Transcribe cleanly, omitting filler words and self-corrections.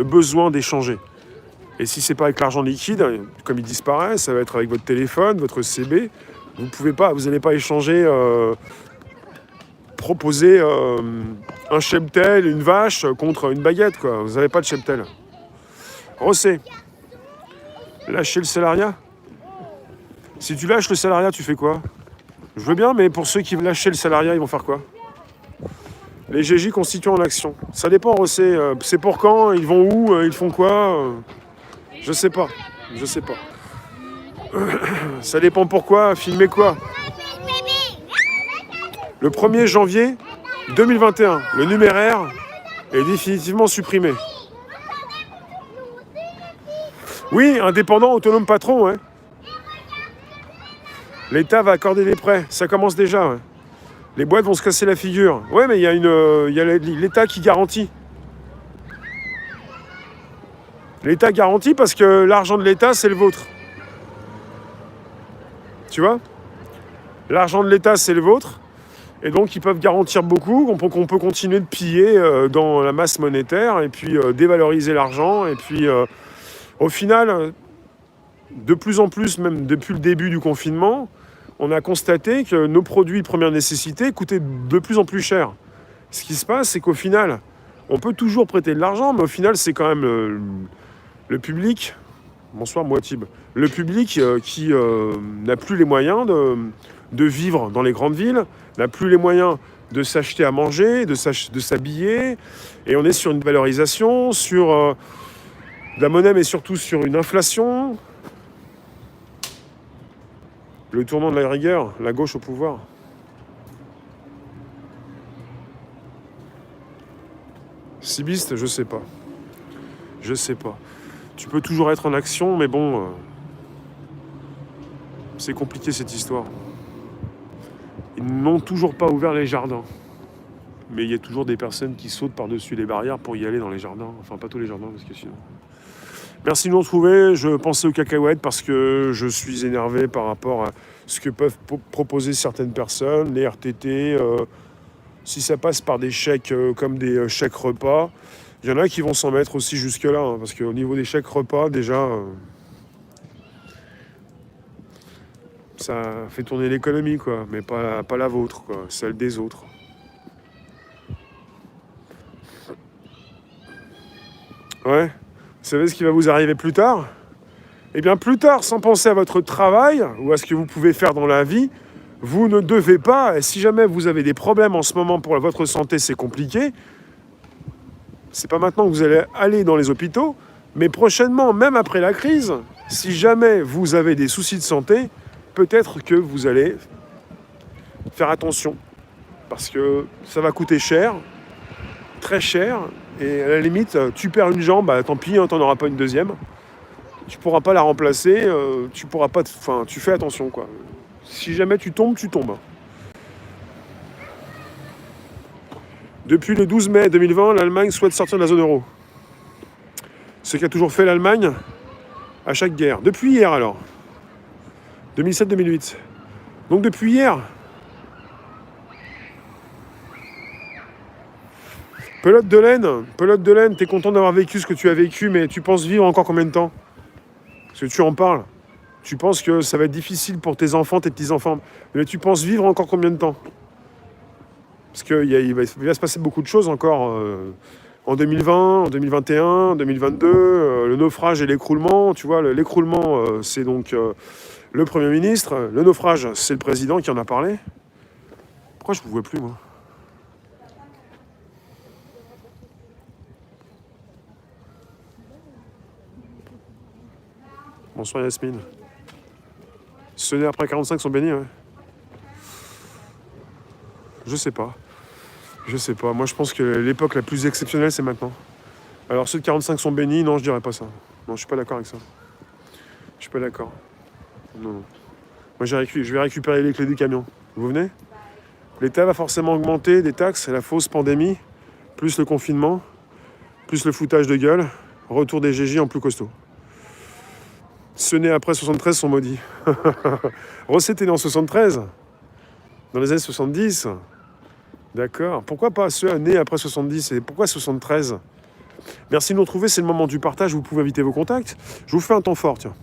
le besoin d'échanger. Et si c'est pas avec l'argent liquide, comme il disparaît, ça va être avec votre téléphone, votre CB. Vous n'allez pas échanger, proposer un cheptel, une vache contre une baguette, quoi. Vous n'avez pas de cheptel. Rosset, lâcher le salariat. Si tu lâches le salariat, tu fais quoi? Je veux bien, mais pour ceux qui veulent lâcher le salariat, ils vont faire quoi? Les GJ constituant l'action. Ça dépend, Rosset. C'est pour quand? Ils vont où? Ils font quoi? Je sais pas. Je sais pas. Ça dépend pourquoi. Filmer quoi? Le 1er janvier 2021, le numéraire est définitivement supprimé. Oui, indépendant, autonome, patron, ouais. L'État va accorder des prêts. Ça commence déjà, ouais. Les boîtes vont se casser la figure. Ouais, mais il y a l'État qui garantit. L'État garantit parce que l'argent de l'État, c'est le vôtre. Tu vois? L'argent de l'État, c'est le vôtre. Et donc, ils peuvent garantir beaucoup, qu'on peut continuer de piller dans la masse monétaire et puis dévaloriser l'argent. Et puis, au final, de plus en plus, même depuis le début du confinement, on a constaté que nos produits de première nécessité coûtaient de plus en plus cher. Ce qui se passe, c'est qu'au final, on peut toujours prêter de l'argent, mais au final, c'est quand même le public, bonsoir Moitib, le public qui n'a plus les moyens de vivre dans les grandes villes, n'a plus les moyens de s'acheter à manger, de s'habiller, et on est sur une valorisation, sur la monnaie, mais surtout sur une inflation. Le tournant de la rigueur, la gauche au pouvoir. Cibiste, je sais pas. Je sais pas. Tu peux toujours être en action, mais bon, c'est compliqué cette histoire. Ils n'ont toujours pas ouvert les jardins. Mais il y a toujours des personnes qui sautent par-dessus les barrières pour y aller dans les jardins. Enfin, pas tous les jardins, parce que sinon... Merci de nous retrouver. Je pensais aux cacahuètes parce que je suis énervé par rapport à ce que peuvent proposer certaines personnes, les RTT. Si ça passe par des chèques comme des chèques repas, il y en a qui vont s'en mettre aussi jusque-là. Hein, parce qu'au niveau des chèques repas, déjà, ça fait tourner l'économie, quoi. Mais pas la vôtre, quoi. Celle des autres. Ouais. Vous savez ce qui va vous arriver plus tard? Eh bien, plus tard, sans penser à votre travail ou à ce que vous pouvez faire dans la vie, vous ne devez pas, et si jamais vous avez des problèmes en ce moment pour votre santé, c'est compliqué, c'est pas maintenant que vous allez aller dans les hôpitaux, mais prochainement, même après la crise, si jamais vous avez des soucis de santé, peut-être que vous allez faire attention, parce que ça va coûter cher, très cher, et à la limite, tu perds une jambe, bah, tant pis, hein, t'en auras pas une deuxième. Tu pourras pas la remplacer, tu pourras pas... Enfin, tu fais attention, quoi. Si jamais tu tombes, tu tombes. Depuis le 12 mai 2020, l'Allemagne souhaite sortir de la zone euro. Ce qu'a toujours fait l'Allemagne à chaque guerre. Depuis hier, alors. 2007-2008. Donc depuis hier... Pelote de laine, t'es content d'avoir vécu ce que tu as vécu, mais tu penses vivre encore combien de temps? Parce que tu en parles. Tu penses que ça va être difficile pour tes enfants, tes petits-enfants. Mais tu penses vivre encore combien de temps? Parce qu'il va se passer beaucoup de choses encore en 2020, en 2021, en 2022. Le naufrage et l'écroulement. Tu vois, l'écroulement, c'est donc le Premier ministre. Le naufrage, c'est le président qui en a parlé. Pourquoi je ne vous vois plus, moi? Bonsoir Yasmine. Ceux nés après 45 sont bénis, ouais. Je sais pas. Moi, je pense que l'époque la plus exceptionnelle, c'est maintenant. Alors, ceux de 45 sont bénis, non, je dirais pas ça. Non, je suis pas d'accord avec ça. Je suis pas d'accord. Non. Moi, je vais récupérer les clés du camion. Vous venez? L'État va forcément augmenter des taxes, la fausse pandémie, plus le confinement, plus le foutage de gueule, retour des GJ en plus costaud. Ceux nés après 73 sont maudits. Rosset est né en 73, dans les années 70. D'accord. Pourquoi pas ceux nés après 70 et pourquoi 73? Merci de nous retrouver, c'est le moment du partage, vous pouvez inviter vos contacts. Je vous fais un temps fort, tiens.